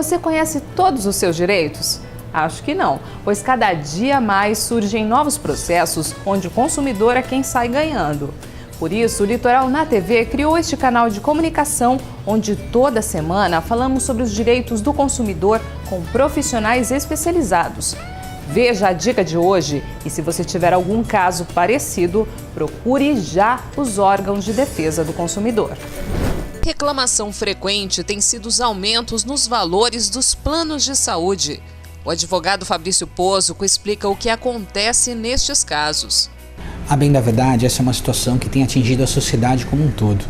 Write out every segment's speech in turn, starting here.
Você conhece todos os seus direitos? Acho que não, pois cada dia mais surgem novos processos onde o consumidor é quem sai ganhando. Por isso, o Litoral na TV criou este canal de comunicação, onde toda semana falamos sobre os direitos do consumidor com profissionais especializados. Veja a dica de hoje e, se você tiver algum caso parecido, procure já os órgãos de defesa do consumidor. Reclamação frequente tem sido os aumentos nos valores dos planos de saúde. O advogado Fabrício Pozuco explica o que acontece nestes casos. A bem da verdade, essa é uma situação que tem atingido a sociedade como um todo.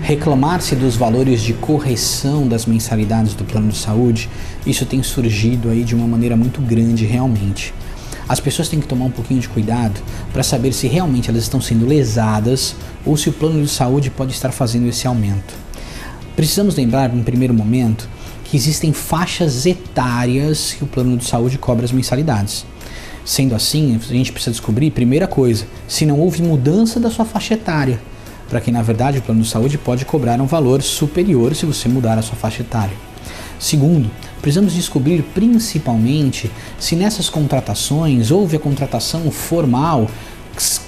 Reclamar-se dos valores de correção das mensalidades do plano de saúde, isso tem surgido aí de uma maneira muito grande realmente. As pessoas têm que tomar um pouquinho de cuidado para saber se realmente elas estão sendo lesadas ou se o plano de saúde pode estar fazendo esse aumento. Precisamos lembrar, em primeiro momento, que existem faixas etárias que o plano de saúde cobra as mensalidades. Sendo assim, a gente precisa descobrir, primeira coisa, se não houve mudança da sua faixa etária, para que na verdade o plano de saúde pode cobrar um valor superior se você mudar a sua faixa etária. Segundo, precisamos descobrir principalmente se nessas contratações houve a contratação formal,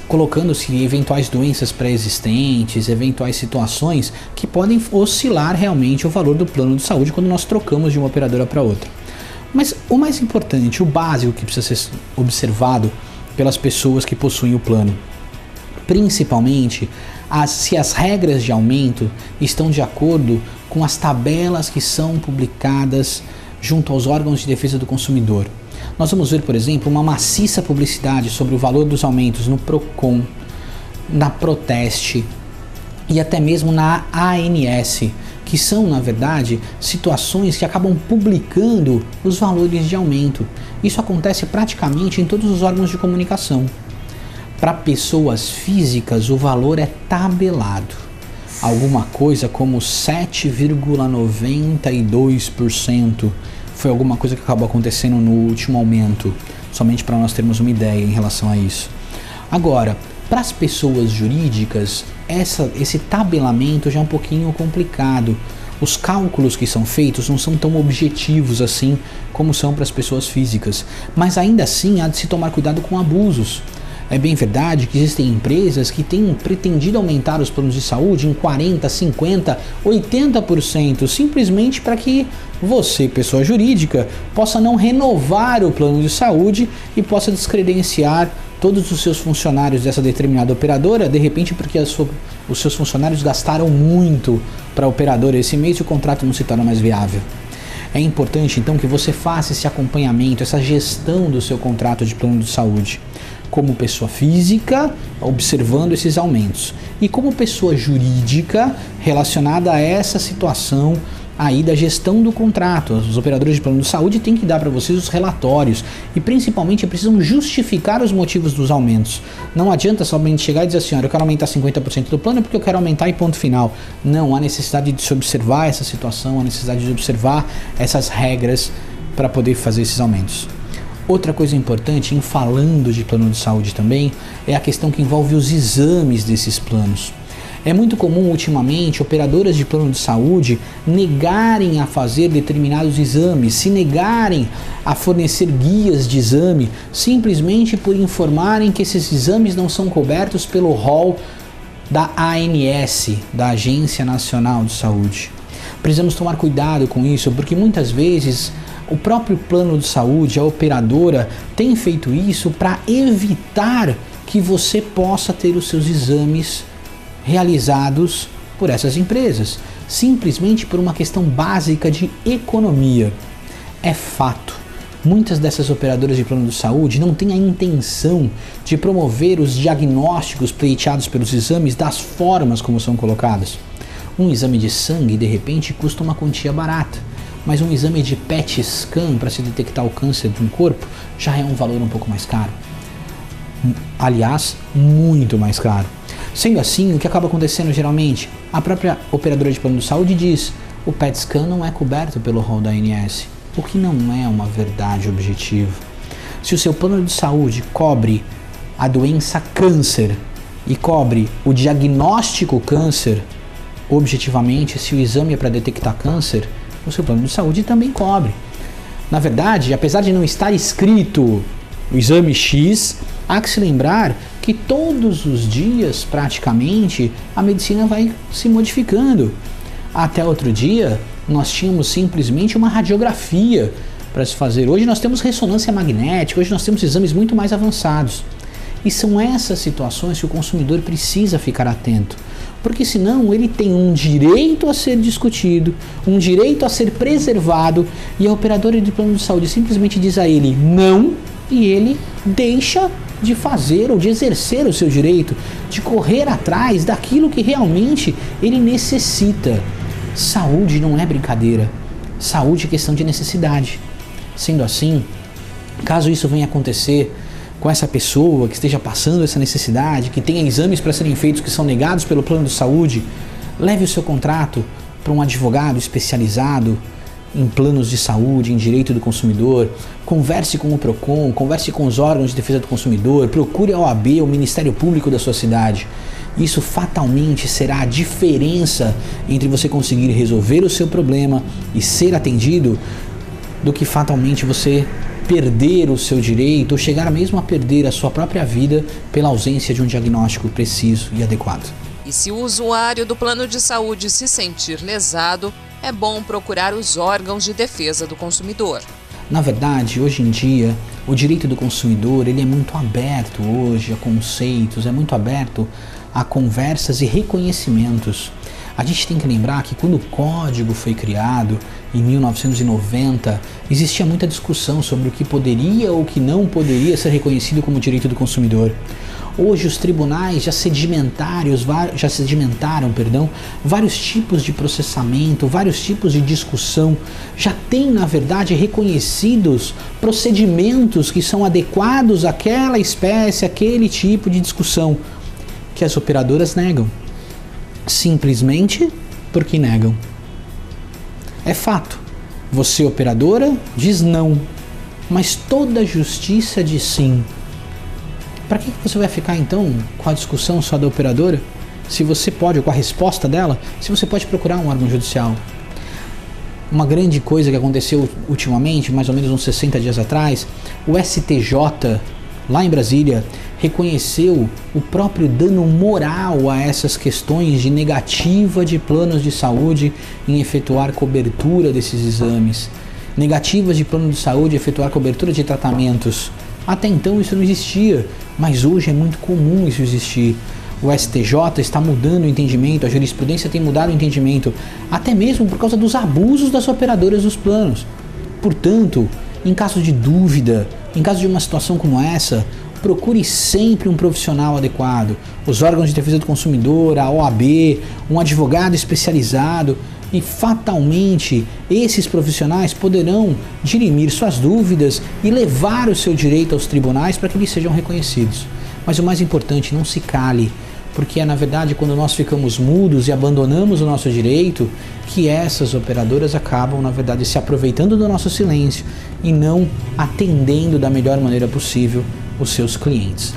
colocando-se eventuais doenças pré-existentes, eventuais situações que podem oscilar realmente o valor do plano de saúde quando nós trocamos de uma operadora para outra. Mas o mais importante, o básico que precisa ser observado pelas pessoas que possuem o plano, principalmente se as regras de aumento estão de acordo com as tabelas que são publicadas junto aos órgãos de defesa do consumidor. Nós vamos ver, por exemplo, uma maciça publicidade sobre o valor dos aumentos no Procon, na Proteste e até mesmo na ANS, que são, na verdade, situações que acabam publicando os valores de aumento. Isso acontece praticamente em todos os órgãos de comunicação. Para pessoas físicas, o valor é tabelado. Alguma coisa como 7,92% foi alguma coisa que acabou acontecendo no último aumento, somente para nós termos uma ideia em relação a isso. Agora, para as pessoas jurídicas, esse tabelamento já é um pouquinho complicado. Os cálculos que são feitos não são tão objetivos assim como são para as pessoas físicas, mas ainda assim há de se tomar cuidado com abusos. É bem verdade que existem empresas que têm pretendido aumentar os planos de saúde em 40%, 50%, 80%, simplesmente para que você, pessoa jurídica, possa não renovar o plano de saúde e possa descredenciar todos os seus funcionários dessa determinada operadora, de repente porque os seus funcionários gastaram muito para a operadora esse mês e o contrato não se torna mais viável. É importante então que você faça esse acompanhamento, essa gestão do seu contrato de plano de saúde, como pessoa física, observando esses aumentos, e como pessoa jurídica relacionada a essa situação aí da gestão do contrato. Os operadores de plano de saúde têm que dar para vocês os relatórios e principalmente precisam justificar os motivos dos aumentos. Não adianta somente chegar e dizer assim, olha, eu quero aumentar 50% do plano porque eu quero aumentar e ponto final. Não, há necessidade de se observar essa situação, há necessidade de observar essas regras para poder fazer esses aumentos. Outra coisa importante, em falando de plano de saúde também, é a questão que envolve os exames desses planos. É muito comum ultimamente operadoras de plano de saúde negarem a fazer determinados exames, se negarem a fornecer guias de exame, simplesmente por informarem que esses exames não são cobertos pelo rol da ANS, da Agência Nacional de Saúde. Precisamos tomar cuidado com isso, porque muitas vezes o próprio plano de saúde, a operadora, tem feito isso para evitar que você possa ter os seus exames realizados por essas empresas, simplesmente por uma questão básica de economia. É fato, muitas dessas operadoras de plano de saúde não têm a intenção de promover os diagnósticos pleiteados pelos exames das formas como são colocadas. Um exame de sangue, de repente, custa uma quantia barata, mas um exame de PET scan para se detectar o câncer de um corpo já é um valor um pouco mais caro. Aliás, muito mais caro. Sendo assim, o que acaba acontecendo geralmente? A própria operadora de plano de saúde diz: o PET scan não é coberto pelo rol da ANS, o que não é uma verdade objetiva. Se o seu plano de saúde cobre a doença câncer e cobre o diagnóstico câncer, objetivamente, se o exame é para detectar câncer, o seu plano de saúde também cobre. Na verdade, apesar de não estar escrito o exame X, há que se lembrar que todos os dias, praticamente, a medicina vai se modificando. Até outro dia, nós tínhamos simplesmente uma radiografia para se fazer. Hoje nós temos ressonância magnética, hoje nós temos exames muito mais avançados. E são essas situações que o consumidor precisa ficar atento, porque senão ele tem um direito a ser discutido, um direito a ser preservado, e a operadora de plano de saúde simplesmente diz a ele não, e ele deixa de fazer ou de exercer o seu direito, de correr atrás daquilo que realmente ele necessita. Saúde não é brincadeira, saúde é questão de necessidade. Sendo assim, caso isso venha acontecer com essa pessoa que esteja passando essa necessidade, que tenha exames para serem feitos que são negados pelo plano de saúde, leve o seu contrato para um advogado especializado em planos de saúde, em direito do consumidor, converse com o PROCON, converse com os órgãos de defesa do consumidor, procure a OAB, o Ministério Público da sua cidade. Isso fatalmente será a diferença entre você conseguir resolver o seu problema e ser atendido, do que fatalmente você perder o seu direito ou chegar mesmo a perder a sua própria vida pela ausência de um diagnóstico preciso e adequado. E se o usuário do plano de saúde se sentir lesado, é bom procurar os órgãos de defesa do consumidor. Na verdade, hoje em dia, o direito do consumidor ele é muito aberto hoje a conceitos, é muito aberto a conversas e reconhecimentos. A gente tem que lembrar que quando o Código foi criado, em 1990, existia muita discussão sobre o que poderia ou o que não poderia ser reconhecido como direito do consumidor. Hoje os tribunais já sedimentaram vários tipos de processamento, vários tipos de discussão, já tem na verdade reconhecidos procedimentos que são adequados àquela espécie, àquele tipo de discussão, que as operadoras negam. Simplesmente porque negam. É fato. Você, operadora, diz não, mas toda a justiça diz sim. Para que você vai ficar então com a discussão só da operadora? Se você pode, ou com a resposta dela, se você pode procurar um órgão judicial. Uma grande coisa que aconteceu ultimamente, mais ou menos uns 60 dias atrás, o STJ, lá em Brasília, reconheceu o próprio dano moral a essas questões de negativa de planos de saúde em efetuar cobertura desses exames, negativas de plano de saúde em efetuar cobertura de tratamentos. Até então isso não existia, mas hoje é muito comum isso existir. O STJ está mudando o entendimento, a jurisprudência tem mudado o entendimento, até mesmo por causa dos abusos das operadoras dos planos. Portanto, em caso de dúvida, em caso de uma situação como essa, procure sempre um profissional adequado, os órgãos de defesa do consumidor, a OAB, um advogado especializado, e fatalmente esses profissionais poderão dirimir suas dúvidas e levar o seu direito aos tribunais para que eles sejam reconhecidos. Mas o mais importante, não se cale, porque é na verdade quando nós ficamos mudos e abandonamos o nosso direito que essas operadoras acabam na verdade se aproveitando do nosso silêncio e não atendendo da melhor maneira possível os seus clientes.